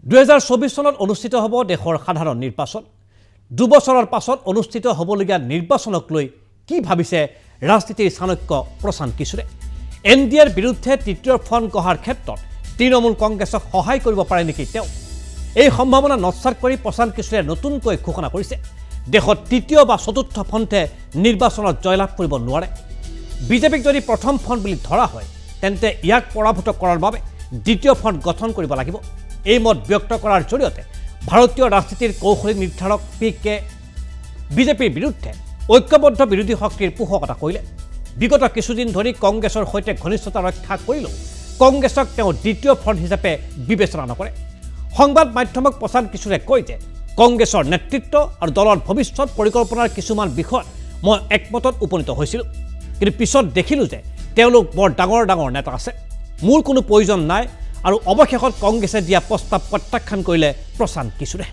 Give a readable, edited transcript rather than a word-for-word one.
2024 চনত অনুষ্ঠিত হ'ব দেশৰ সাধাৰণ নিৰ্বাচন। দুবছৰৰ পাছত অনুষ্ঠিত হ'বলগীয়া নিৰ্বাচনক লৈ কি ভাবিছে ৰাজনীতিৰ চাণক্য প্ৰশান্ত কিশোৰে? NDAৰ বিৰুদ্ধে তৃতীয় ফ্ৰণ্ট গঢ়াৰ ক্ষেত্ৰত তৃণমূল কংগ্ৰেছক সহায় কৰিব পাৰে নেকি তেওঁ? এই সম্ভাৱনা নস্যাৎ কৰি প্ৰশান্ত কিশোৰে নতুনকৈ ঘোষণা কৰিছে, দেশত তৃতীয় বা চতুৰ্থ ফ্ৰণ্টে নিৰ্বাচনত জয়লাভ কৰিব নোৱাৰে। বিজেপিক যদি প্ৰথম ফ্ৰণ্ট বুলি ধৰা হয়, তেন্তে ইয়াক পৰাভূত কৰাৰ বাবে দ্বিতীয় ফ্ৰণ্ট গঠন কৰিব লাগিব। এই মত ব্যক্ত কৰাৰ জৰিয়তে ভাৰতীয় ৰাজনীতিৰ কৌশলী নিৰ্ধাৰক PK বিজেপিৰ বিৰুদ্ধে ঐক্যবদ্ধ বিৰোধী শক্তিৰ পোষকতা কৰিলে। বিগত কিছুদিন ধৰি কংগ্ৰেছৰ সৈতে ঘনিষ্ঠতা ৰক্ষা কৰিলেও কংগ্ৰেছক তেওঁ দ্বিতীয় ফ্ৰণ্ট হিচাপে বিবেচনা নকৰে। সংবাদ মাধ্যমক প্ৰশান্ত কিশোৰে কয় যে কংগ্ৰেছৰ নেতৃত্ব আৰু দলৰ ভৱিষ্যত পৰিকল্পনাৰ কিছুমান বিষয়ত মই একমতত উপনীত হৈছিলোঁ, কিন্তু পিছত দেখিলোঁ যে তেওঁলোক বৰ ডাঙৰ ডাঙৰ নেতা আছে, মোৰ কোনো প্ৰয়োজন নাই আৰু অৱশেষত কংগ্ৰেছে দিয়া প্ৰস্তাৱ প্ৰত্যাখ্যান কৰিলে প্ৰশান্ত কিশোৰে।